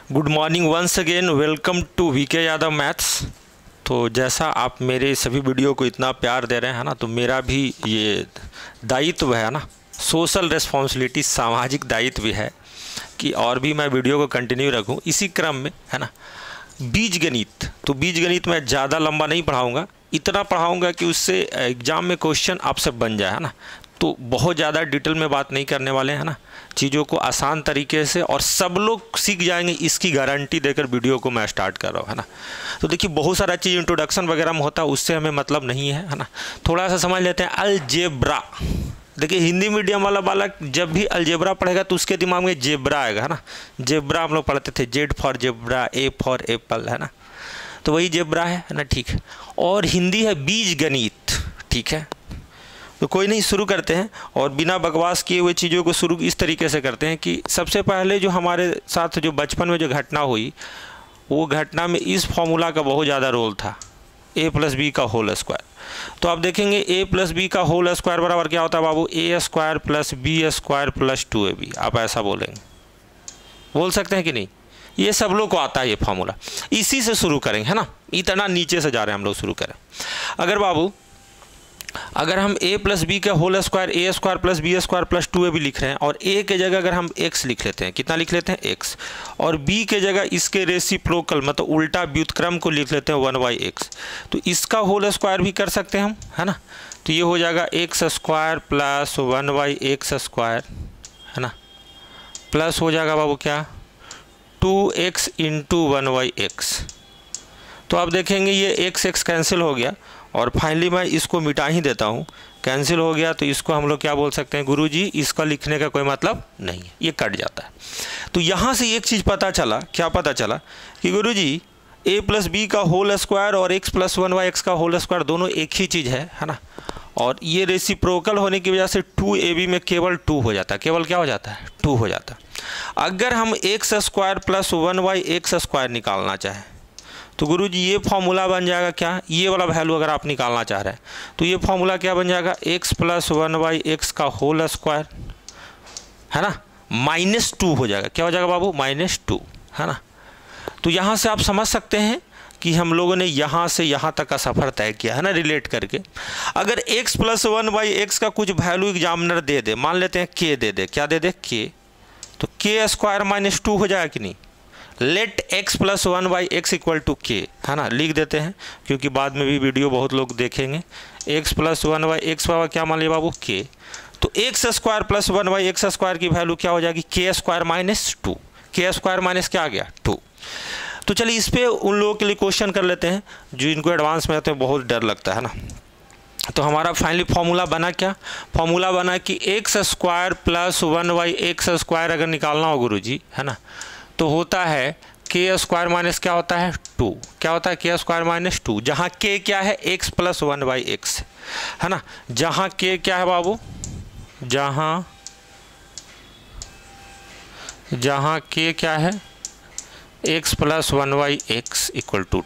Good morning once again, welcome to VK Yadav maths. तो जैसा आप मेरे सभी वीडियो को इतना प्यार दे रहे हैं ना, तो मेरा भी ये दायित्व है ना, सोशल रिस्पॉन्सिबिलिटी, सामाजिक दायित्व भी है कि और भी मैं वीडियो को कंटिन्यू रखूं इसी क्रम में, है ना। बीजगणित, तो बीजगणित मैं ज़्यादा लंबा नहीं पढ़ाऊँगा, इतना पढ़ाऊँगा कि उससे एग्ज़ाम में क्वेश्चन आपसे बन जाए, है ना। तो बहुत ज़्यादा डिटेल में बात नहीं करने वाले हैं ना, चीज़ों को आसान तरीके से और सब लोग सीख जाएंगे, इसकी गारंटी देकर वीडियो को मैं स्टार्ट कर रहा हूँ, है ना। तो देखिए बहुत सारा चीज़ इंट्रोडक्शन वगैरह में होता है, उससे हमें मतलब नहीं है ना। थोड़ा सा समझ लेते हैं अलजेब्रा। देखिए हिंदी मीडियम वाला बालक जब भी अलजेब्रा पढ़ेगा तो उसके दिमाग में जेब्रा आएगा, है ना। जेब्रा हम लोग पढ़ते थे, Z for zebra, A for Apple, है ना। तो वही जेब्रा है ना, ठीक है। और हिंदी है बीजगणित, ठीक है। तो कोई नहीं, शुरू करते हैं और बिना बकवास किए हुए चीज़ों को शुरू इस तरीके से करते हैं कि सबसे पहले जो हमारे साथ जो बचपन में जो घटना हुई, वो घटना में इस फॉर्मूला का बहुत ज़्यादा रोल था, a + b का होल स्क्वायर। तो आप देखेंगे a + b का होल स्क्वायर बराबर क्या होता है बाबू, a² + b² + 2ab। आप ऐसा बोलेंगे, बोल सकते हैं कि नहीं? ये सब लोग को आता है ये फॉर्मूला, इसी से शुरू करेंगे, है ना। इतना नीचे से जा रहे हैं हम लोग, शुरू करें। अगर बाबू अगर हम a + b का whole square a² + b² + 2ab लिख रहे हैं और a के जगह अगर हम x लिख लेते हैं, कितना लिख लेते हैं x, और b के जगह इसके रेसिप्रोकल मतलब उल्टा व्युत्क्रम को लिख लेते हैं 1/x, तो इसका होल स्क्वायर भी कर सकते हैं हम, है ना। तो ये हो जाएगा x² + 1/x², है ना, प्लस हो जाएगा बाबू क्या 2x × 1/x। तो आप देखेंगे ये x कैंसिल हो गया और फाइनली मैं इसको मिटा ही देता हूँ, कैंसिल हो गया। तो इसको हम लोग क्या बोल सकते हैं गुरुजी, इसका लिखने का कोई मतलब नहीं है, ये कट जाता है। तो यहाँ से एक चीज़ पता चला, क्या पता चला कि गुरुजी a + b का होल स्क्वायर और x + 1/x का होल स्क्वायर दोनों एक ही चीज़ है ना। और ये रेसिप्रोकल होने की वजह से 2ab में केवल 2 हो जाता है, केवल क्या हो जाता है 2 हो जाता है। अगर हम x² + 1/x² निकालना चाहें तो गुरुजी ये फॉर्मूला बन जाएगा क्या, ये वाला वैल्यू अगर आप निकालना चाह रहे हैं तो ये फॉर्मूला क्या बन जाएगा, x + 1/x का होल स्क्वायर, है ना, -2 हो जाएगा। क्या हो जाएगा बाबू, -2, है ना। तो यहाँ से आप समझ सकते हैं कि हम लोगों ने यहाँ से यहाँ तक का सफ़र तय किया है ना, रिलेट करके। अगर x + 1/x का कुछ वैल्यू एग्जामिनर दे दे, मान लेते हैं k दे दे, क्या दे दे k, तो k² - 2 हो जाएगा कि नहीं। लेट x + 1/x = k, है ना, लिख देते हैं क्योंकि बाद में भी वीडियो बहुत लोग देखेंगे। x + 1/x बाबा क्या मान लिया बाबू k, तो x² + 1/x² की वैल्यू क्या हो जाएगी k² - 2, k² - क्या आ गया 2। तो चलिए इस पे उन लोगों के लिए क्वेश्चन कर लेते हैं जो इनको एडवांस में आते हैं, बहुत डर लगता है ना। तो हमारा फाइनली फॉर्मूला बना क्या, फॉर्मूला बना कि x² + 1/x² अगर निकालना हो गुरुजी, है ना, तो होता है k² - क्या होता है 2, क्या होता है k² - 2, जहाँ k क्या है x + 1/x, है ना। जहाँ k क्या है बाबू, जहाँ k क्या है x + 1/x = 2।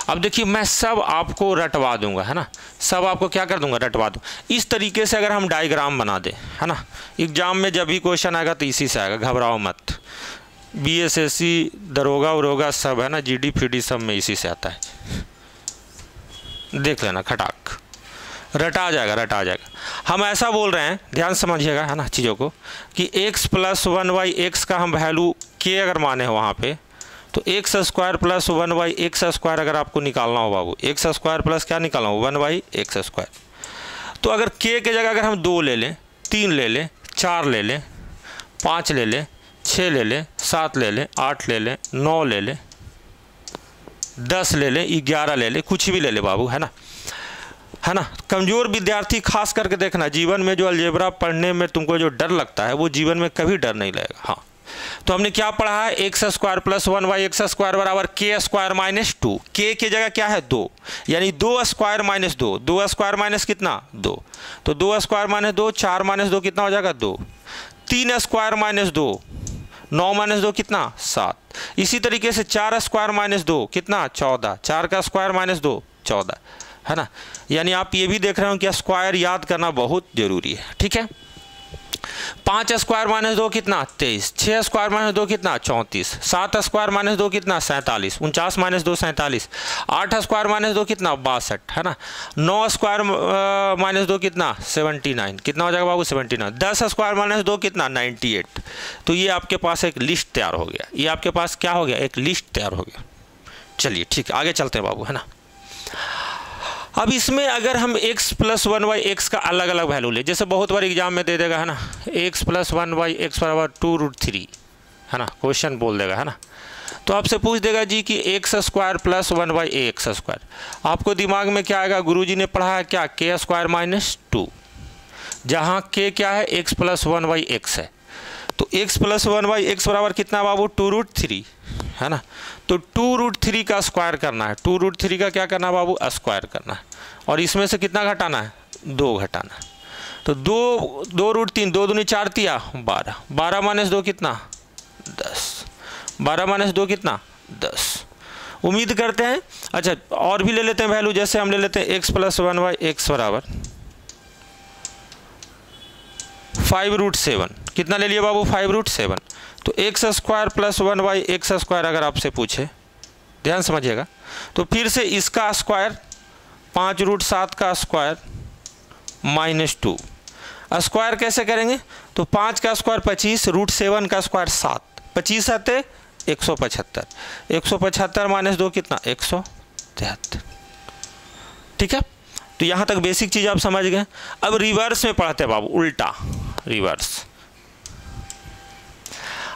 अब देखिए मैं सब आपको रटवा दूंगा, है ना, सब आपको क्या कर दूंगा, रटवा दूँ। इस तरीके से अगर हम डायग्राम बना दें, है ना, एग्जाम में जब भी क्वेश्चन आएगा तो इसी से आएगा, घबराओ मत। BSSC दरोगा उरोगा सब, है ना, GD PD सब में इसी से आता है, देख लेना, खटाक रटा जाएगा, रटा जाएगा। हम ऐसा बोल रहे हैं, ध्यान समझिएगा, है ना, चीज़ों को, कि x + 1/x का हम वैल्यू k अगर माने हो वहाँ पे, तो x² + 1/x² अगर आपको निकालना हो बाबू, x² प्लस क्या निकालना हो 1/x²। तो अगर k के जगह अगर हम 2 ले लें, 3 ले लें, 4 ले लें, 5 ले लें, 6 ले लें, 7 ले लें, 8 ले लें, 9 ले लें, 10 ले लें, 11 ले लें, कुछ भी ले ले बाबू, है ना, है ना। कमज़ोर विद्यार्थी खास करके देखना, जीवन में जो अलजेब्रा पढ़ने में तुमको जो डर लगता है वो जीवन में कभी डर नहीं लगेगा। हाँ, तो हमने क्या पढ़ा है, x² + 1/x² बराबर k² - 2, k की जगह क्या है 2, यानी 2² - 2, 2² - कितना 2, तो 2² - 2, 4 - 2 कितना हो जाएगा 2, 3² - 2, 9 - 2 कितना 7, इसी तरीके से 4² - 2 कितना 14, 4 का स्क्वायर - 2 14, है ना। यानी आप ये भी देख रहे हो कि स्क्वायर याद करना बहुत ज़रूरी है, ठीक है। 5 स्क्वायर माइनस 2 कितना 23, 6 स्क्वायर माइनस 2 कितना 34, 7 स्क्वायर माइनस 2 कितना 47, 49 माइनस 2 47, 8 स्क्वायर माइनस 2 कितना 62 है ना, 9 स्क्वायर माइनस 2 कितना 79, कितना हो जाएगा बाबू 79, 10 स्क्वायर माइनस 2 कितना 98। तो ये आपके पास एक लिस्ट तैयार हो गया, ये आपके पास क्या हो गया, एक लिस्ट तैयार हो गया। चलिए ठीक है, आगे चलते हैं बाबू, है ना। अब इसमें अगर हम x प्लस 1/x का अलग अलग वैल्यू ले, जैसे बहुत बार एग्जाम में दे देगा, है ना, x प्लस 1/x बराबर 2√3, है ना, क्वेश्चन बोल देगा, है ना। तो आपसे पूछ देगा जी कि x square plus 1/ax square. आपको दिमाग में क्या आएगा, गुरुजी ने पढ़ा है क्या, k स्क्वायर माइनस 2, जहाँ k क्या है x प्लस 1/x है। तो x प्लस 1/x बराबर कितना बाबू 2√3, है ना। तो 2√3 का स्क्वायर करना है, 2√3 का क्या करना है बाबू, स्क्वायर करना है, और इसमें से कितना घटाना है 2 घटाना है। तो 2√3, 2 दूनी 4 तिया 12, 12 माइनस 2 कितना 10, 12 माइनस 2 कितना 10। उम्मीद करते हैं, अच्छा और भी ले लेते हैं वैल्यू, जैसे हम ले लेते हैं x प्लस 1/x बराबर 5√7, कितना ले लिया बाबू 5√7। तो x square plus 1/x square अगर आपसे पूछे, ध्यान समझिएगा, तो फिर से इसका स्क्वायर 5√7 का स्क्वायर माइनस 2, स्क्वायर कैसे करेंगे, तो 5 का स्क्वायर 25, √7 का स्क्वायर 7, 25 आते 175, 175 माइनस 2 कितना 173। ठीक है, तो यहाँ तक बेसिक चीज़ आप समझ गए। अब रिवर्स में पढ़ते हैं बाबू, उल्टा रिवर्स।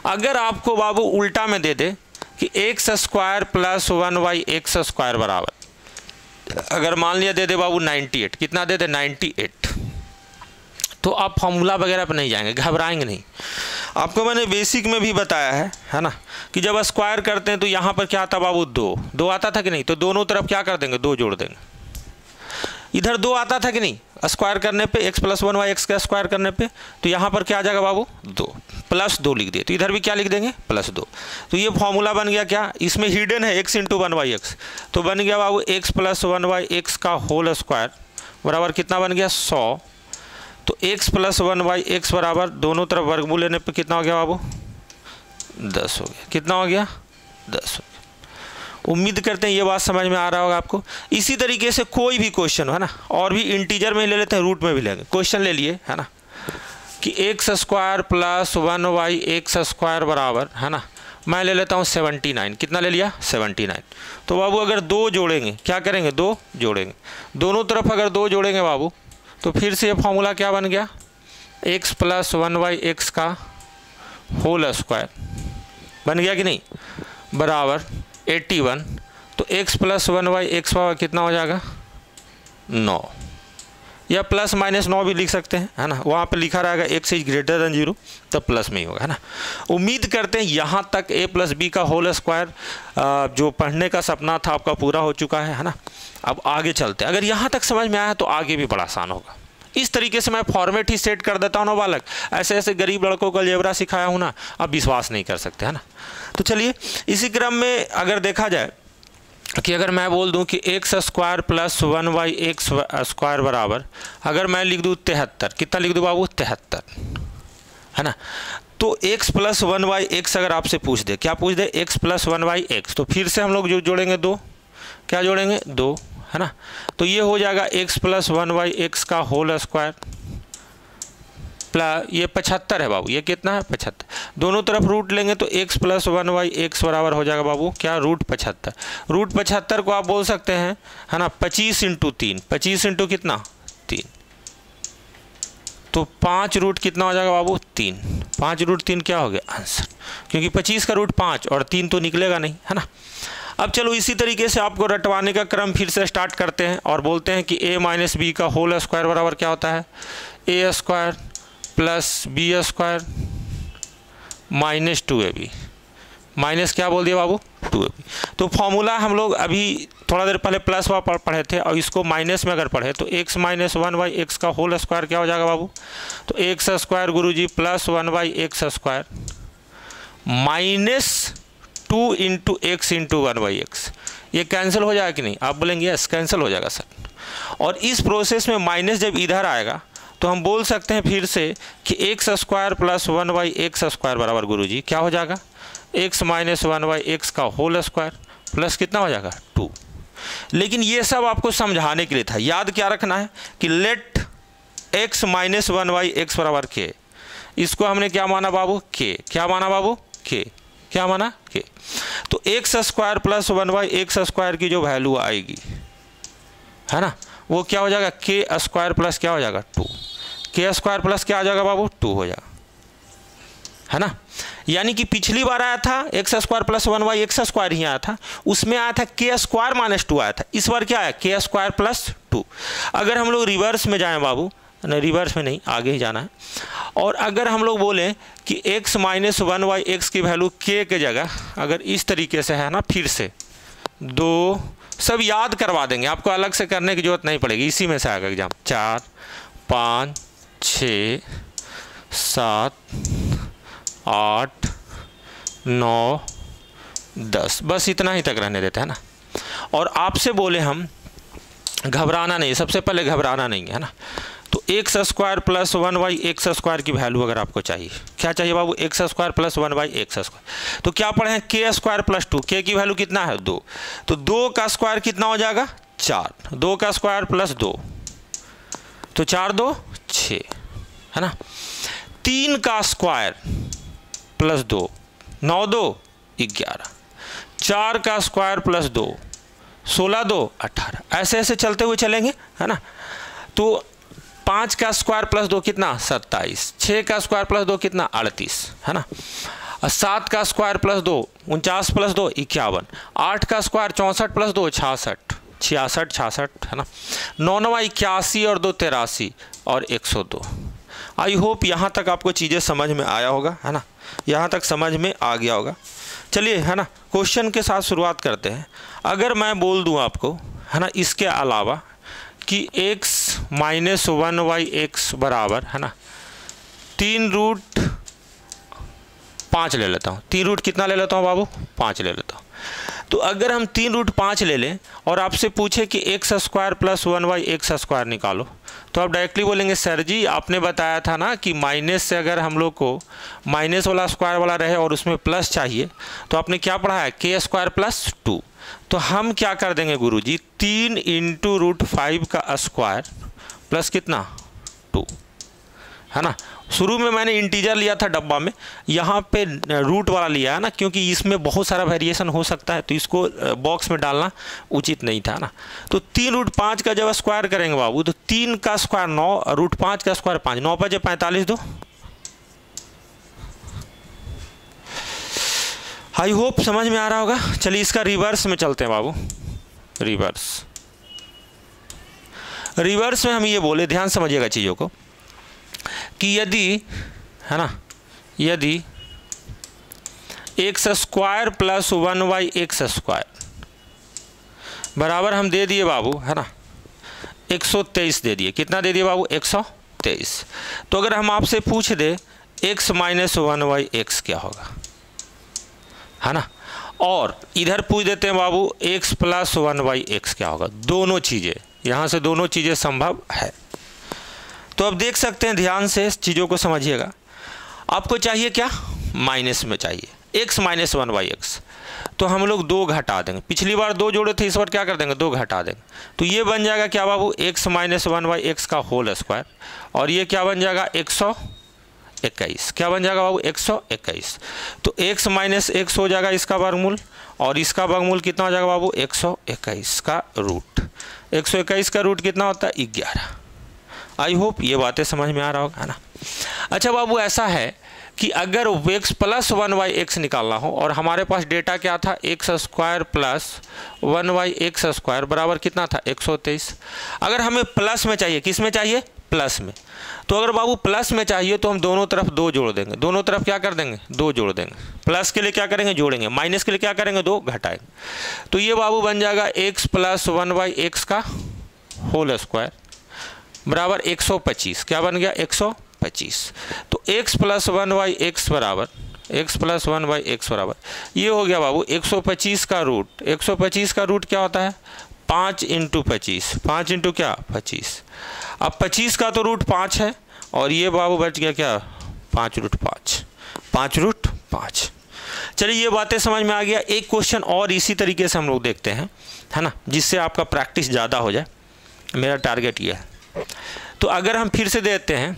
अगर आपको बाबू उल्टा में दे दे कि x square plus 1/x square बराबर, अगर मान लिया दे दे बाबू 98, कितना दे दे 98, तो आप फॉर्मूला वगैरह पर नहीं जाएंगे, घबराएंगे नहीं। आपको मैंने बेसिक में भी बताया है ना, कि जब स्क्वायर करते हैं तो यहाँ पर क्या आता बाबू 2 आता था कि नहीं, तो दोनों तरफ क्या कर देंगे 2 जोड़ देंगे। इधर 2 आता था कि नहीं, स्क्वायर करने पे x प्लस 1/x का स्क्वायर करने पे, तो यहाँ पर क्या आ जाएगा बाबू 2, प्लस 2 लिख दिए, तो इधर भी क्या लिख देंगे प्लस 2। तो ये फॉर्मूला बन गया क्या, इसमें हिडन है x इंटू 1/x, तो बन गया बाबू x प्लस 1/x का होल स्क्वायर बराबर कितना बन गया 100। तो x प्लस 1/x बराबर दोनों तरफ वर्गमूल लेने पर कितना हो गया बाबू 10 हो गया, कितना हो गया 10 हो गया। उम्मीद करते हैं ये बात समझ में आ रहा होगा आपको। इसी तरीके से कोई भी क्वेश्चन है ना, और भी इंटीजर में ले लेते हैं, रूट में भी लेंगे। क्वेश्चन ले लिए है ना कि x square plus 1/x square बराबर, है ना, मैं ले लेता हूँ 79, कितना ले लिया 79। तो बाबू अगर 2 जोड़ेंगे, क्या करेंगे 2 जोड़ेंगे, दोनों तरफ अगर 2 जोड़ेंगे बाबू, तो फिर से ये फॉर्मूला क्या बन गया, x प्लस 1/x का होल स्क्वायर बन गया कि नहीं, बराबर 81। तो x प्लस 1/x बराबर कितना हो जाएगा 9, या प्लस माइनस 9 भी लिख सकते हैं, है ना, वहाँ पे लिखा रहेगा x इज ग्रेटर देन 0, तब प्लस में ही होगा, है ना। उम्मीद करते हैं यहाँ तक a प्लस बी का होल स्क्वायर जो पढ़ने का सपना था आपका पूरा हो चुका है ना। अब आगे चलते हैं, अगर यहाँ तक समझ में आया तो आगे भी बड़ा आसान होगा। इस तरीके से मैं फॉर्मेट ही सेट कर देता हूँ ना बालक, ऐसे ऐसे गरीब लड़कों को अलजेब्रा सिखाया हूँ ना, अब विश्वास नहीं कर सकते, है ना। तो चलिए इसी क्रम में अगर देखा जाए कि अगर मैं बोल दूं कि x square plus 1/x square बराबर, अगर मैं लिख दूं 73, कितना लिख दूं बाबू 73, है ना। तो x प्लस 1/x अगर आपसे पूछ दे, क्या पूछ दे x प्लस 1/x, तो फिर से हम लोग जो जोड़ेंगे 2, क्या जोड़ेंगे 2, है ना। तो ये हो जाएगा x प्लस 1/x का होल स्क्वायर प्लस ये 75 है बाबू, ये कितना है 75, दोनों तरफ रूट लेंगे तो x प्लस 1/x बराबर हो जाएगा बाबू क्या √75। √75 को आप बोल सकते हैं, है ना, 25 इंटू 3, 25 इंटू कितना 3, तो 5 रूट कितना हो जाएगा बाबू 3, 5 रूट 3 क्या हो गया आंसर, क्योंकि 25 का रूट 5 और 3 तो निकलेगा नहीं, है ना। अब चलो इसी तरीके से आपको रटवाने का क्रम फिर से स्टार्ट करते हैं और बोलते हैं कि a माइनस बी का होल स्क्वायर बराबर क्या होता है a square plus B square minus 2ab, minus क्या बोल दिया बाबू 2ab। तो फॉर्मूला हम लोग अभी थोड़ा देर पहले प्लस वाला पढ़े थे, और इसको माइनस में अगर पढ़े तो x माइनस 1/x का होल स्क्वायर क्या हो जाएगा बाबू, तो x स्क्वायर गुरुजी plus 1/x square minus 2 into x into 1/x, ये कैंसिल हो जाएगा कि नहीं, आप बोलेंगे यस कैंसिल हो जाएगा सर। और इस प्रोसेस में माइनस जब इधर आएगा तो हम बोल सकते हैं फिर से कि एक्स स्क्वायर प्लस 1/x² बराबर गुरुजी क्या हो जाएगा, x माइनस 1/x का होल स्क्वायर प्लस कितना हो जाएगा 2। लेकिन ये सब आपको समझाने के लिए था, याद क्या रखना है कि लेट x माइनस 1/x बराबर k, इसको हमने क्या माना बाबू k, क्या माना बाबू k, क्या माना k। तो एक्स स्क्वायर प्लस 1/x² की जो वैल्यू आएगी है ना, वो क्या हो जाएगा के स्क्वायर प्लस क्या हो जाएगा 2, के स्क्वायर प्लस क्या आ जाएगा बाबू 2 हो जाएगा, है ना। यानी कि पिछली बार आया था एक्स स्क्वायर प्लस 1/x² ही आया था, उसमें आया था के स्क्वायर माइनस 2 आया था, इस बार क्या आया के स्क्वायर प्लस 2। अगर हम लोग रिवर्स में जाएं बाबू, नहीं रिवर्स में नहीं, आगे ही जाना है, और अगर हम लोग बोलें कि x माइनस 1/x की वैल्यू k के जगह अगर इस तरीके से है ना, फिर से दो सब याद करवा देंगे, आपको अलग से करने की जरूरत नहीं पड़ेगी, इसी में से आएगा एग्जाम। 4 5 6 7 8 9 10, बस इतना ही तक रहने देते हैं ना। और आपसे बोले हम घबराना नहीं, सबसे पहले घबराना नहीं है ना। तो एक्स स्क्वायर प्लस 1/x² की वैल्यू अगर आपको चाहिए, क्या चाहिए बाबू एक्स स्क्वायर प्लस 1/x², तो क्या पढ़े हैं के स्क्वायर प्लस 2, के की वैल्यू कितना है 2, तो 2 का स्क्वायर कितना हो जाएगा 4, 2 का स्क्वायर प्लस 2, तो 4 2 6 है ना। 3 का स्क्वायर प्लस 2 9 2 11, 4 का स्क्वायर प्लस 2 16 2 18, ऐसे ऐसे चलते हुए चलेंगे है ना। तो 5 का स्क्वायर प्लस 2 कितना 27, 6 का स्क्वायर प्लस 2 कितना 38 है ना, 7 का स्क्वायर प्लस 2 49 प्लस 2 51, 8 का स्क्वायर 64 प्लस 2 66 66 है ना, 9 9 81 और 2 83 और 102। आई होप यहाँ तक आपको चीज़ें समझ में आया होगा है ना, यहाँ तक समझ में आ गया होगा। चलिए है ना, क्वेश्चन के साथ शुरुआत करते हैं। अगर मैं बोल दूँ आपको है ना इसके अलावा कि x माइनस 1/x बराबर है ना 3√5 ले लेता हूँ, 3 रूट कितना ले लेता हूँ बाबू 5 ले लेता हूँ। तो अगर हम 3√5 ले लें और आपसे पूछे कि एक्स स्क्वायर प्लस 1/x² निकालो, तो आप डायरेक्टली बोलेंगे सर जी आपने बताया था ना कि माइनस से अगर हम लोग को माइनस वाला स्क्वायर वाला रहे और उसमें प्लस चाहिए, तो आपने क्या पढ़ा है के स्क्वायर प्लस 2। तो हम क्या कर देंगे गुरुजी 3 × √5 का स्क्वायर प्लस कितना 2 है ना। शुरू में मैंने इंटीजर लिया था डब्बा में, यहाँ पे रूट वाला लिया है ना, क्योंकि इसमें बहुत सारा वेरिएशन हो सकता है, तो इसको बॉक्स में डालना उचित नहीं था ना। तो 3√5 का जब स्क्वायर करेंगे बाबू, तो 3 का स्क्वायर 9, √5 का स्क्वायर 5, 9 5 45 दो। आई होप समझ में आ रहा होगा। चलिए इसका रिवर्स में चलते हैं बाबू। रिवर्स में हम ये बोले, ध्यान समझिएगा चीज़ों को, कि यदि है ना, यदि एक्स स्क्वायर प्लस 1/x² बराबर हम दे दिए बाबू है ना 123 दे दिए, कितना दे दिए बाबू 123। तो अगर हम आपसे पूछ दे x माइनस 1/x क्या होगा है ना, और इधर पूछ देते हैं बाबू x प्लस 1/x क्या होगा, दोनों चीज़ें यहाँ से दोनों चीज़ें संभव है। तो अब देख सकते हैं, ध्यान से चीज़ों को समझिएगा। आपको चाहिए क्या माइनस में चाहिए x माइनस 1/x, तो हम लोग 2 घटा देंगे, पिछली बार 2 जोड़े थे, इस बार क्या कर देंगे 2 घटा देंगे। तो ये बन जाएगा क्या बाबू x माइनस 1/x का होल स्क्वायर, और ये क्या बन जाएगा 121, क्या बन जाएगा बाबू 121। तो x माइनस x हो जाएगा इसका वर्गमूल, और इसका वर्गमूल कितना हो जाएगा बाबू 121 का रूट। 121 का रूट कितना होता है 11। आई होप ये बातें समझ में आ रहा होगा ना। अच्छा बाबू ऐसा है कि अगर x प्लस 1/x निकालना हो, और हमारे पास डेटा क्या था x स्क्वायर प्लस 1/x² बराबर कितना था 123। अगर हमें प्लस में चाहिए, किस में चाहिए प्लस में, तो अगर बाबू प्लस में चाहिए तो हम दोनों तरफ 2 जोड़ देंगे, दोनों तरफ क्या कर देंगे 2 जोड़ देंगे। प्लस के लिए क्या करेंगे जोड़ेंगे, माइनस के लिए क्या करेंगे 2 घटाएंगे। तो ये बाबू बन जाएगा x प्लस 1/x का होल स्क्वायर बराबर 125, क्या बन गया 125। तो x प्लस 1/x बराबर ये हो गया बाबू 125 का रूट। 125 का रूट क्या होता है 5 इंटू 25, 5 इंटू क्या 25। अब 25 का तो रूट 5 है और ये बाबू बच गया क्या 5 रूट 5, 5 रूट 5। चलिए ये बातें समझ में आ गया। एक क्वेश्चन और इसी तरीके से हम लोग देखते हैं, है ना, जिससे आपका प्रैक्टिस ज़्यादा हो जाए, मेरा टारगेट ये है। तो अगर हम फिर से देते हैं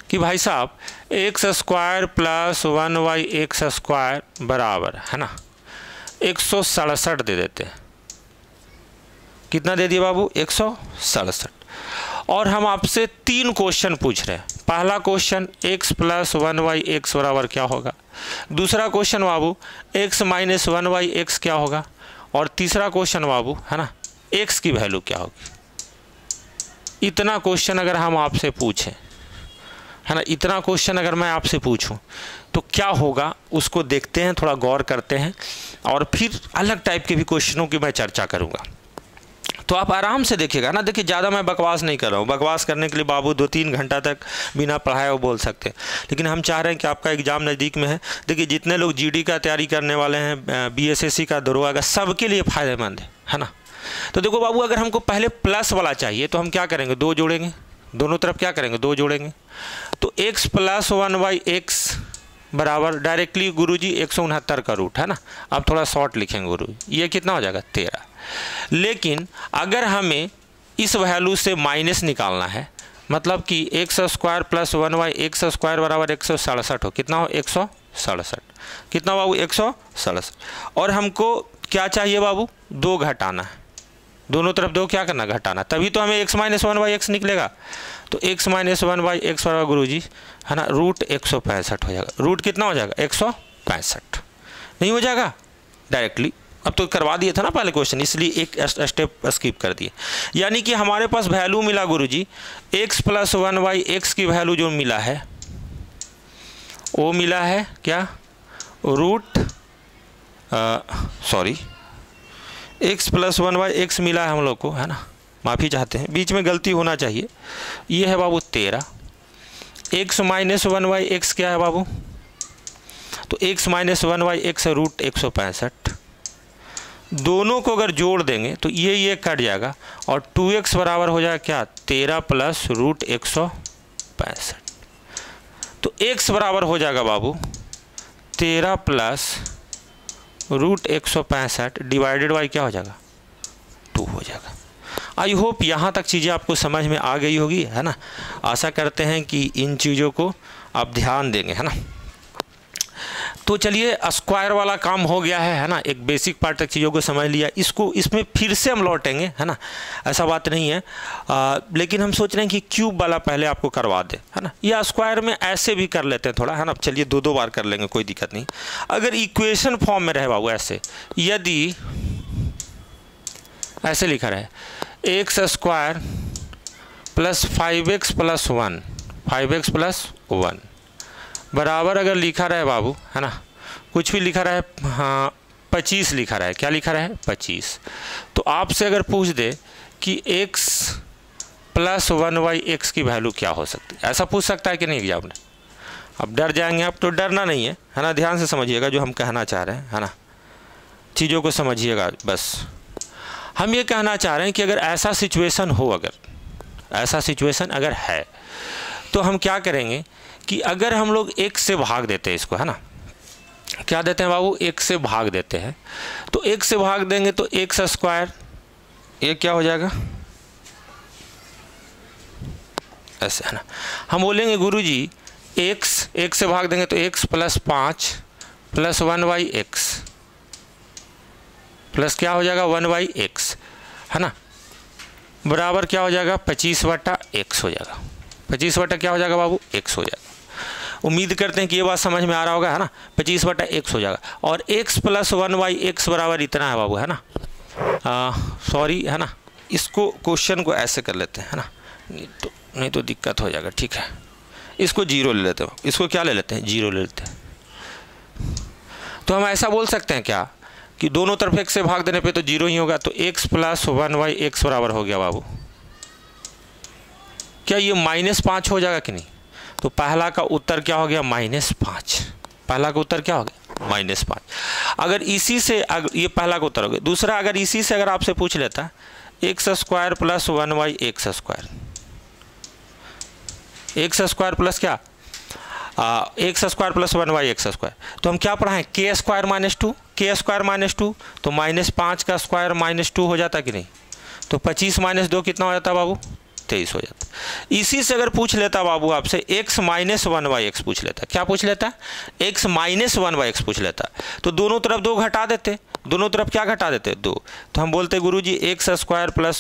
कि भाई साहब x square plus 1y square बराबर, है ना, 167 दे देते हैं। कितना दे दिया बाबू 167। और हम आपसे 3 क्वेश्चन पूछ रहे हैं। पहला क्वेश्चन x प्लस 1y बराबर क्या होगा, दूसरा क्वेश्चन बाबू x माइनस 1y क्या होगा, और तीसरा क्वेश्चन बाबू, है ना, x की वैल्यू क्या होगी। इतना क्वेश्चन अगर हम आपसे पूछें, है ना, इतना क्वेश्चन अगर मैं आपसे पूछूं तो क्या होगा, उसको देखते हैं, थोड़ा गौर करते हैं, और फिर अलग टाइप के भी क्वेश्चनों की मैं चर्चा करूंगा। तो आप आराम से देखिएगा ना। देखिए ज़्यादा मैं बकवास नहीं कर रहा हूँ, बकवास करने के लिए बाबू 2-3 घंटा तक बिना पढ़ाए वो बोल सकते हैं, लेकिन हम चाह रहे हैं कि आपका एग्ज़ाम नज़दीक में है। देखिए जितने लोग जीडी का तैयारी करने वाले हैं, बीएसएससी का, दरोगा का, सबके लिए फ़ायदेमंद है ना। तो देखो बाबू, अगर हमको पहले प्लस वाला चाहिए तो हम क्या करेंगे, 2 जोड़ेंगे, दोनों तरफ क्या करेंगे 2 जोड़ेंगे। तो x प्लस 1y बराबर डायरेक्टली गुरुजी 169 का रूट, है ना। अब थोड़ा शॉर्ट लिखेंगे गुरु, ये कितना हो जाएगा 13। लेकिन अगर हमें इस वैल्यू से माइनस निकालना है, मतलब कि x square plus 1y square बराबर 167 हो, कितना हो 167, कितना बाबू 167। और हमको क्या चाहिए बाबू 2 घटाना है, दोनों तरफ 2 क्या करना घटाना, तभी तो हमें x माइनस 1y निकलेगा। तो x माइनस 1y बराबर गुरुजी, है ना, रूट 165 हो जाएगा। रूट कितना हो जाएगा 165, नहीं हो जाएगा डायरेक्टली। अब तो करवा दिया था ना पहले क्वेश्चन, इसलिए एक स्टेप स्किप कर दिए। यानी कि हमारे पास वैल्यू मिला गुरुजी x प्लस 1y की वैल्यू जो मिला है वो मिला है क्या root sorry x plus 1y मिला है हम लोग को, है ना, माफ़ी चाहते हैं, बीच में गलती होना चाहिए। ये है बाबू 13। x माइनस 1y क्या है बाबू, तो x माइनस 1y है रूट 165। दोनों को अगर जोड़ देंगे तो ये कट जाएगा और 2x बराबर हो जाएगा क्या 13 प्लस रूट 165। तो x बराबर हो जाएगा बाबू 13 प्लस रूट 165 डिवाइडेड बाई क्या हो जाएगा 2 हो जाएगा। आई होप यहाँ तक चीज़ें आपको समझ में आ गई होगी, है ना। आशा करते हैं कि इन चीज़ों को आप ध्यान देंगे, है ना। तो चलिए स्क्वायर वाला काम हो गया है ना, एक बेसिक पार्ट तक चीज़ों को समझ लिया। इसमें फिर से हम लौटेंगे, है ना, ऐसा बात नहीं है। लेकिन हम सोच रहे हैं कि क्यूब वाला पहले आपको करवा दे, है ना, या स्क्वायर में ऐसे भी कर लेते हैं थोड़ा, है ना। चलिए 2-2 बार कर लेंगे, कोई दिक्कत नहीं। अगर इक्वेशन फॉर्म में रहे बाबू ऐसे, यदि ऐसे लिखा रहे x square plus 5x plus 1, 5x plus 1 बराबर अगर लिखा रहे बाबू, है ना, कुछ भी लिखा रहे, हाँ 25 लिखा रहे, क्या लिखा रहे 25। तो आपसे अगर पूछ दे कि x प्लस 1y की वैल्यू क्या हो सकती है, ऐसा पूछ सकता है कि नहीं एग्जाम में। अब डर जाएंगे आप, तो डरना नहीं है, है ना। ध्यान से समझिएगा जो हम कहना चाह रहे हैं, है ना, चीज़ों को समझिएगा बस। हम ये कहना चाह रहे हैं कि अगर ऐसा सिचुएशन हो, अगर ऐसा सिचुएशन अगर है, तो हम क्या करेंगे कि अगर हम लोग 1 से भाग देते हैं इसको, है ना, क्या देते हैं बाबू 1 से भाग देते हैं। तो 1 से भाग देंगे तो एक्स स्क्वायर ये क्या हो जाएगा ऐसे, है ना। हम बोलेंगे गुरुजी x 1 से भाग देंगे तो x plus 5 plus 1y plus क्या हो जाएगा 1y, है ना, बराबर क्या हो जाएगा 25/x हो जाएगा। 25 क्या हो जाएगा बाबू x हो जाएगा। उम्मीद करते हैं कि ये बात समझ में आ रहा होगा, है ना। 25/x हो जाएगा और x प्लस 1y बराबर इतना है बाबू, है ना। सॉरी, है ना, इसको क्वेश्चन को ऐसे कर लेते हैं, है ना, नहीं तो दिक्कत हो जाएगा। ठीक है, इसको 0 ले लेते हो, इसको क्या ले लेते हैं 0 ले लेते हैं। तो हम ऐसा बोल सकते हैं क्या कि दोनों तरफ 1 से भाग देने पे तो 0 ही होगा। तो x प्लस 1y बराबर हो गया बाबू, क्या ये -5 हो जाएगा कि नहीं। तो पहला का उत्तर क्या हो गया -5, पहला का उत्तर क्या हो गया -5। अगर इसी से ये पहला का उत्तर हो गया। दूसरा, अगर इसी से अगर आपसे पूछ लेता x² + 1y(x²) x² प्लस क्या x² + 1y(x²), तो हम क्या पढ़ाएं k² - 2, k² - 2 तो -5 का स्क्वायर -2 हो जाता कि नहीं, तो 25 - 2 कितना हो जाता बाबू, 23 हो जाता। इसी से अगर पूछ लेता बाबू आपसे x - 1y(x) पूछ लेता, क्या पूछ लेता, x - 1y(x) पूछ लेता, तो दोनों तरफ 2 घटा देते, दोनों तरफ क्या घटा देते, 2। तो हम बोलते गुरुजी x² +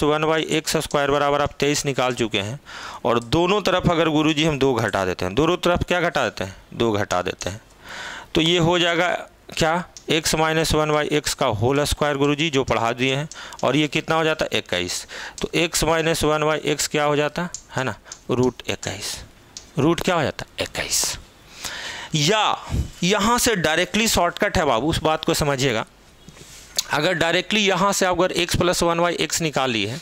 1y(x² बराबर आप 23 निकाल चुके हैं, और दोनों तरफ अगर गुरुजी हम 2 घटा देते हैं, दोनों तरफ क्या घटा देते हैं, 2 घटा देते हैं, तो ये हो जाएगा क्या, x - 1y(x) का होल स्क्वायर गुरुजी जो पढ़ा दिए हैं, और ये कितना हो जाता है 21। तो x - 1y(x) क्या हो जाता है ना, √21। रूट क्या हो जाता है 21। या यहाँ से डायरेक्टली शॉर्टकट है बाबू, उस बात को समझिएगा। अगर डायरेक्टली यहाँ से अगर x + 1y(x) निकाल ली है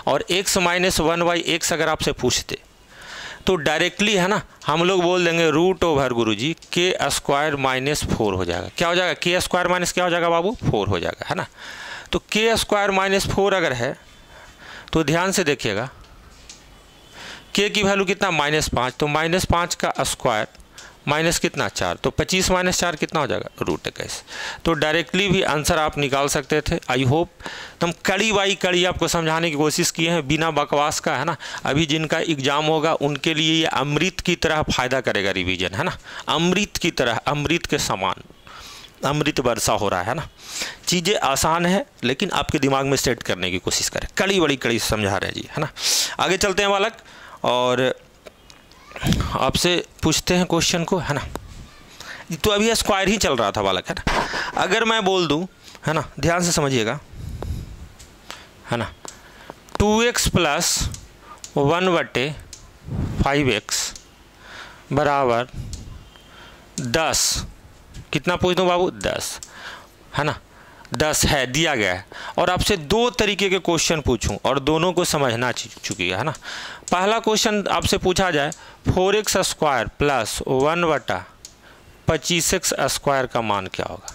और x - 1y(x) अगर आपसे पूछते, तो डायरेक्टली है ना हम लोग बोल देंगे √ओवर गुरुजी k² - 4 हो जाएगा। क्या हो जाएगा, k² - क्या हो जाएगा बाबू, 4 हो जाएगा, है ना। तो k² - 4 अगर है तो ध्यान से देखिएगा, k की वैल्यू कितना, -5, तो -5 का स्क्वायर माइनस कितना 4, तो 25 - 4 कितना हो जाएगा, √21। तो डायरेक्टली भी आंसर आप निकाल सकते थे। आई होप हम कड़ी बाई कड़ी आपको समझाने की कोशिश किए हैं बिना बकवास का, है ना। अभी जिनका एग्जाम होगा उनके लिए ये अमृत की तरह फ़ायदा करेगा रिवीजन, है ना, अमृत की तरह, अमृत के समान, अमृत वर्षा हो रहा है ना। चीज़ें आसान है लेकिन आपके दिमाग में सेट करने की कोशिश करें, कड़ी बड़ी कड़ी समझा रहे जी, है ना। आगे चलते हैं बालक और आपसे पूछते हैं क्वेश्चन को, है ना। तो अभी स्क्वायर ही चल रहा था बालक, है ना। अगर मैं बोल दूं, है ना, ध्यान से समझिएगा, है ना, 2x + 1/5x बराबर 10, कितना पूछ दूं बाबू, 10, है ना, 10 है दिया गया है, और आपसे 2 तरीके के क्वेश्चन पूछूं और दोनों को समझना चुकी है ना। पहला क्वेश्चन आपसे पूछा जाए 4x² + 1/25x² का मान क्या होगा।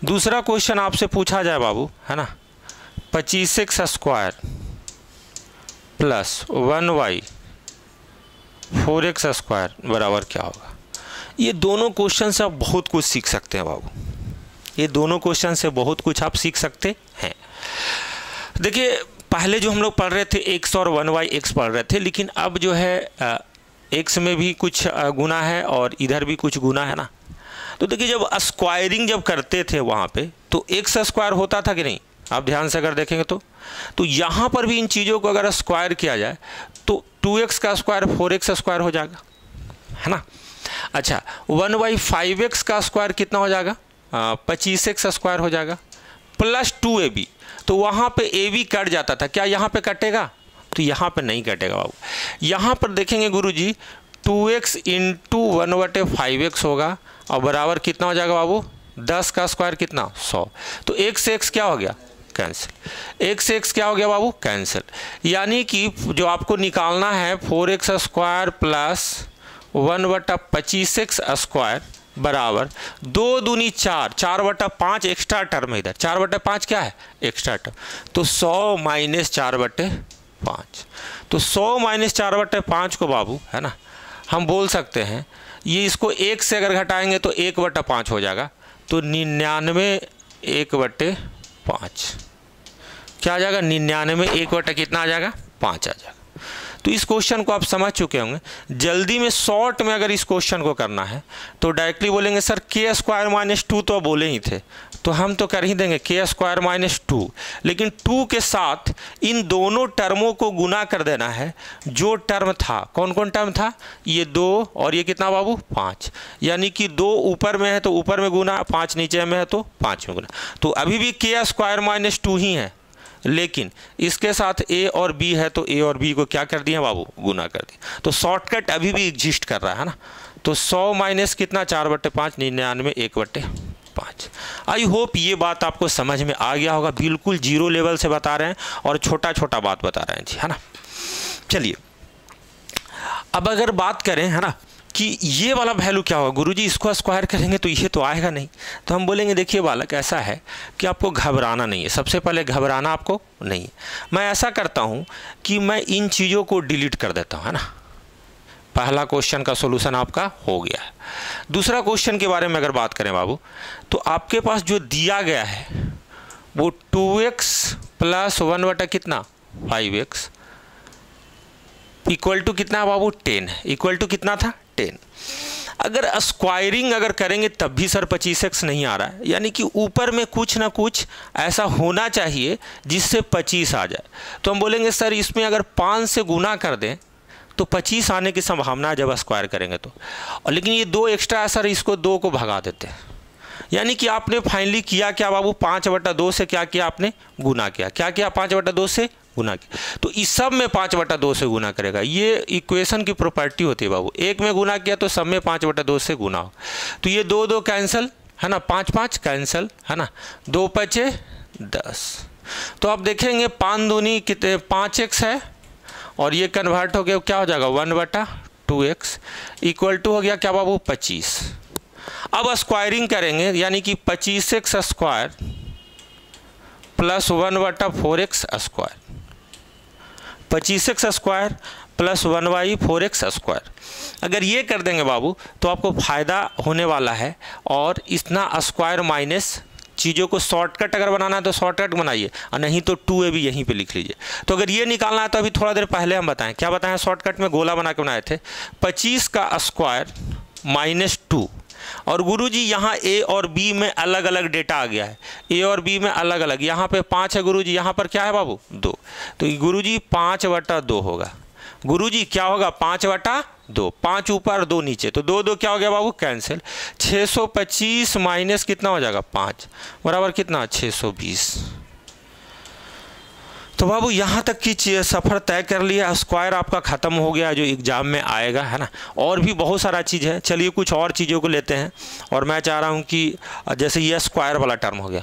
दूसरा क्वेश्चन आपसे पूछा जाए बाबू, है ना, 25x² + 1/4x² बराबर क्या होगा। ये दोनों क्वेश्चन से आप बहुत कुछ सीख सकते हैं बाबू, ये दोनों क्वेश्चन से बहुत कुछ आप सीख सकते हैं। देखिए पहले जो हम लोग पढ़ रहे थे x और 1y(x) पढ़ रहे थे, लेकिन अब जो है x में भी कुछ गुना है और इधर भी कुछ गुना है ना। तो देखिए जब स्क्वायरिंग जब करते थे वहाँ पे तो x² होता था कि नहीं, आप ध्यान से अगर देखेंगे तो यहाँ पर भी इन चीज़ों को अगर स्क्वायर किया जाए तो 2x का स्क्वायर 4x² हो जाएगा, है ना। अच्छा 1/5x का स्क्वायर कितना हो जाएगा, 25x² हो जाएगा, प्लस 2ab, तो वहाँ पे ab कट जाता था, क्या यहाँ पे कटेगा, तो यहाँ पे नहीं कटेगा बाबू। यहाँ पर देखेंगे गुरुजी 2x × 1/5x होगा और बराबर कितना हो जाएगा बाबू, 10 का स्क्वायर कितना 100, तो x से x क्या हो गया, कैंसिल, x से x क्या हो गया बाबू, कैंसिल। यानी कि जो आपको निकालना है 4x² + 1/25x² बराबर 2 दूनी 4, 4/5 एक्स्ट्रा टर्म है इधर, 4/5 क्या है एक्स्ट्रा टर्म, तो 100 - 4/5, तो 100 - 4/5 को बाबू, है ना, हम बोल सकते हैं ये इसको 1 से अगर घटाएंगे तो 1/5 हो जाएगा, तो 99 1/5 क्या आ जाएगा, 99 1 कितना आ जाएगा, 5 आ जाएगा। तो इस क्वेश्चन को आप समझ चुके होंगे। जल्दी में शॉर्ट में अगर इस क्वेश्चन को करना है तो डायरेक्टली बोलेंगे सर k² - 2 तो बोले ही थे, तो हम तो कर ही देंगे k² - 2, लेकिन 2 के साथ इन दोनों टर्मों को गुना कर देना है। जो टर्म था, कौन कौन टर्म था, ये 2 और ये कितना बाबू 5, यानी कि 2 ऊपर में है तो ऊपर में गुना, 5 नीचे में है तो 5 में गुना, तो अभी भी k² - 2 ही है, लेकिन इसके साथ a और b है तो a और b को क्या कर दिया बाबू, गुना कर दिया। तो शॉर्टकट अभी भी एग्जिस्ट कर रहा है ना। तो 100 माइनस कितना 4/5, 99 1/5। आई होप ये बात आपको समझ में आ गया होगा, बिल्कुल जीरो लेवल से बता रहे हैं और छोटा छोटा बात बता रहे हैं जी, है ना। चलिए अब अगर बात करें, है ना, कि ये वाला वैल्यू क्या होगा गुरुजी, इसको स्क्वायर करेंगे तो ये तो आएगा नहीं। तो हम बोलेंगे देखिए बालक ऐसा है कि आपको घबराना नहीं है, सबसे पहले घबराना आपको नहीं है। मैं ऐसा करता हूँ कि मैं इन चीज़ों को डिलीट कर देता हूँ, है ना। पहला क्वेश्चन का सोल्यूशन आपका हो गया है। दूसरा क्वेश्चन के बारे में अगर बात करें बाबू, तो आपके पास जो दिया गया है वो 2x प्लस 1 बटा कितना 5x इक्वल टू कितना है बाबू 10 है, इक्वल टू कितना था 10। अगर स्क्वायरिंग अगर करेंगे तब भी सर 25x नहीं आ रहा है, यानी कि ऊपर में कुछ ना कुछ ऐसा होना चाहिए जिससे 25 आ जाए। तो हम बोलेंगे सर इसमें अगर 5 से गुना कर दें तो 25 आने की संभावना है जब स्क्वायर करेंगे तो। और लेकिन ये 2 एक्स्ट्रा है सर, इसको 2 को भगा देते हैं। यानी कि आपने फाइनली किया क्या बाबू, 5/2 से क्या किया आपने गुना किया। क्या किया 5/2 से गुना किया। तो इस सब में 5/2 से गुना करेगा। ये इक्वेशन की प्रॉपर्टी होती है बाबू, एक में गुना किया तो सब में 5/2 से गुना हो। तो ये 2 कैंसिल है ना, 5 कैंसिल है ना, 2 5 10। तो आप देखेंगे 5 दूनी कितने 5x है और ये कन्वर्ट हो गया क्या हो जाएगा 1/2x इक्वल टू हो गया क्या बाबू 25। अब स्क्वायरिंग करेंगे यानी कि 25x square plus 1/4x square, 25x square plus 1/4x square. अगर ये कर देंगे बाबू तो आपको फ़ायदा होने वाला है। और इतना स्क्वायर माइनस चीज़ों को शॉर्टकट अगर बनाना है तो शॉर्टकट बनाइए, और नहीं तो 2a भी यहीं पे लिख लीजिए। तो अगर ये निकालना है तो अभी थोड़ा देर पहले हम बताएं क्या बताएं, शॉर्टकट में गोला बना के बनाए थे 25 का स्क्वायर माइनस 2। और गुरुजी यहाँ a और b में अलग अलग डेटा आ गया है, a और b में अलग अलग। यहाँ पे 5 है गुरुजी, यहाँ पर क्या है बाबू 2। तो गुरुजी 5/2 होगा। गुरुजी क्या होगा 5/2, 5 ऊपर 2 नीचे, तो 2 क्या हो गया बाबू कैंसिल। 625 माइनस कितना हो जाएगा 5 बराबर कितना 620। तो बाबू यहाँ तक की सफ़र तय कर लिया, स्क्वायर आपका ख़त्म हो गया जो एग्ज़ाम में आएगा, है ना। और भी बहुत सारा चीज़ है, चलिए कुछ और चीज़ों को लेते हैं। और मैं चाह रहा हूँ कि जैसे ये स्क्वायर वाला टर्म हो गया,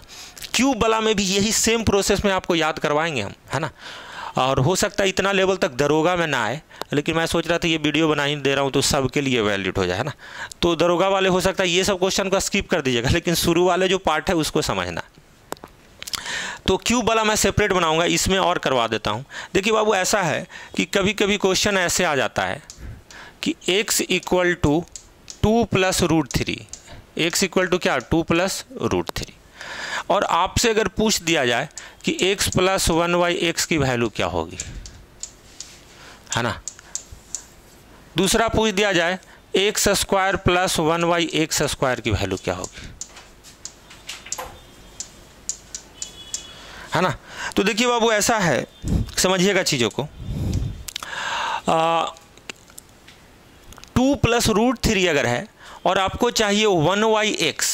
क्यूब वाला में भी यही सेम प्रोसेस में आपको याद करवाएंगे हम, है ना। और हो सकता है इतना लेवल तक दरोगा में ना आए, लेकिन मैं सोच रहा था ये वीडियो बना ही दे रहा हूँ तो सबके लिए वैलिड हो जाए, है ना। तो दरोगा वाले हो सकता है ये सब क्वेश्चन को स्किप कर दीजिएगा, लेकिन शुरू वाले जो पार्ट है उसको समझना। तो क्यूब वाला मैं सेपरेट बनाऊंगा, इसमें और करवा देता हूं। देखिए बाबू ऐसा है कि कभी कभी क्वेश्चन ऐसे आ जाता है कि x equal to 2 plus √3, x equal to क्या 2 प्लस √3। और आपसे अगर पूछ दिया जाए कि x प्लस 1/x की वैल्यू क्या होगी, है ना। दूसरा पूछ दिया जाए x square plus 1/x square की वैल्यू क्या होगी, है ना। तो देखिए बाबू ऐसा है, समझिएगा चीज़ों को। 2 प्लस √3 अगर है और आपको चाहिए 1/x,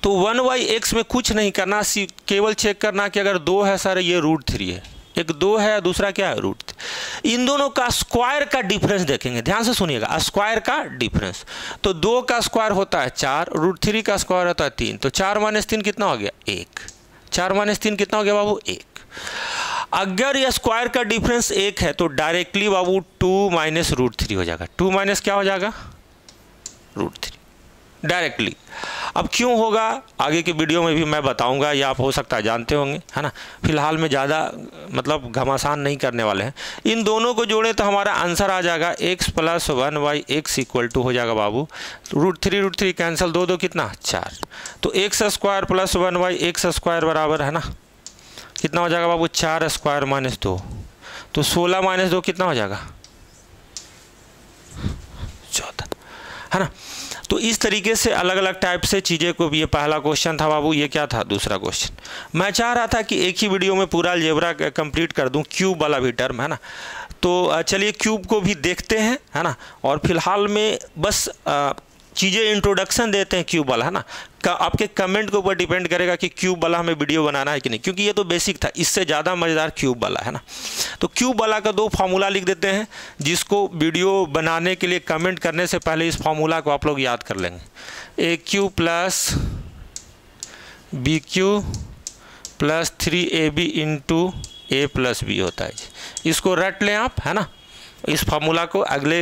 तो 1/x में कुछ नहीं करना, केवल चेक करना कि अगर 2 है सर ये √3 है, एक 2 है दूसरा क्या है √3। इन दोनों का स्क्वायर का डिफरेंस देखेंगे, ध्यान से सुनिएगा, स्क्वायर का डिफरेंस। तो 2 का स्क्वायर होता है 4, √3 का स्क्वायर होता है 3, तो 4 - 3 कितना हो गया 1, 4 - 3 कितना हो गया बाबू 1। अगर यह स्क्वायर का डिफरेंस 1 है तो डायरेक्टली बाबू 2 माइनस √3 हो जाएगा, 2 माइनस क्या हो जाएगा √3 डायरेक्टली। अब क्यों होगा आगे के वीडियो में भी मैं बताऊंगा, या आप हो सकता है जानते होंगे, है ना। फिलहाल में ज़्यादा मतलब घमासान नहीं करने वाले हैं। इन दोनों को जोड़ें तो हमारा आंसर आ जाएगा x plus 1/x equal to हो जाएगा बाबू √3 कैंसिल, 2 कितना 4। तो x square plus 1/x square बराबर है ना कितना हो जाएगा बाबू 4 स्क्वायर माइनस 2, तो 16 माइनस 2 कितना हो जाएगा 14, है ना। तो इस तरीके से अलग अलग टाइप से चीज़ें को भी, ये पहला क्वेश्चन था बाबू, ये क्या था दूसरा क्वेश्चन। मैं चाह रहा था कि एक ही वीडियो में पूरा अलजेब्रा कंप्लीट कर दूं, क्यूब वाला भी टर्म, है ना। तो चलिए क्यूब को भी देखते हैं, है ना। और फिलहाल में बस चीज़ें इंट्रोडक्शन देते हैं क्यूब वाला, है ना। आपके कमेंट के ऊपर डिपेंड करेगा कि क्यूब वाला हमें वीडियो बनाना है कि नहीं, क्योंकि ये तो बेसिक था, इससे ज़्यादा मज़ेदार क्यूब वाला है ना। तो क्यूब वाला का 2 फार्मूला लिख देते हैं, जिसको वीडियो बनाने के लिए कमेंट करने से पहले इस फार्मूला को आप लोग याद कर लेंगे। AQ plus BQ plus 3AB into A plus B होता है, इसको रट लें आप, है ना। इस फार्मूला को अगले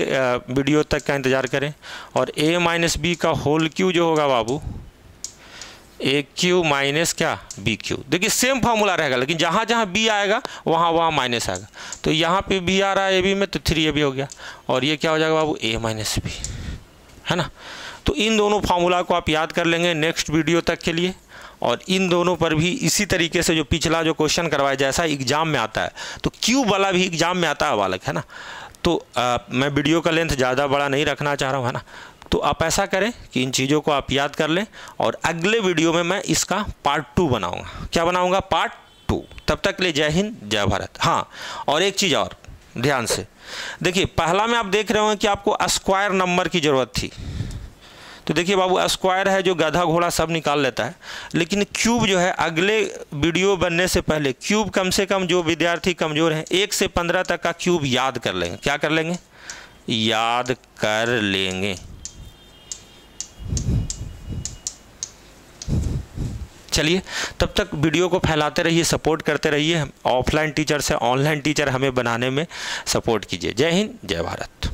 वीडियो तक का इंतज़ार करें। और a माइनस बी का होल क्यू जो होगा बाबू, ए क्यू माइनस क्या बी क्यू। देखिए सेम फार्मूला रहेगा, लेकिन जहाँ जहाँ बी आएगा वहाँ माइनस आएगा। तो यहाँ पे बी आ रहा है ए बी में, तो 3ab हो गया, और ये क्या हो जाएगा बाबू, a माइनस बी, है ना। तो इन दोनों फार्मूला को आप याद कर लेंगे नेक्स्ट वीडियो तक के लिए। और इन दोनों पर भी इसी तरीके से जो पिछला जो क्वेश्चन करवाया, जैसा एग्जाम में आता है, तो क्यूब वाला भी एग्जाम में आता है बालक, है ना। तो मैं वीडियो का लेंथ ज़्यादा बड़ा नहीं रखना चाह रहा हूँ, है ना। तो आप ऐसा करें कि इन चीज़ों को आप याद कर लें, और अगले वीडियो में मैं इसका पार्ट 2 बनाऊँगा। क्या बनाऊँगा, पार्ट 2। तब तक के लिए जय हिंद जय भारत। हाँ, और एक चीज़ और ध्यान से देखिए, पहला में आप देख रहे हो कि आपको स्क्वायर नंबर की ज़रूरत थी। तो देखिए बाबू, स्क्वायर है जो गधा घोड़ा सब निकाल लेता है, लेकिन क्यूब जो है अगले वीडियो बनने से पहले क्यूब कम से कम जो विद्यार्थी कमज़ोर हैं 1 से 15 तक का क्यूब याद कर लेंगे। क्या कर लेंगे, याद कर लेंगे। चलिए, तब तक वीडियो को फैलाते रहिए, सपोर्ट करते रहिए। ऑफलाइन टीचर से ऑनलाइन टीचर हमें बनाने में सपोर्ट कीजिए। जय हिंद जय भारत।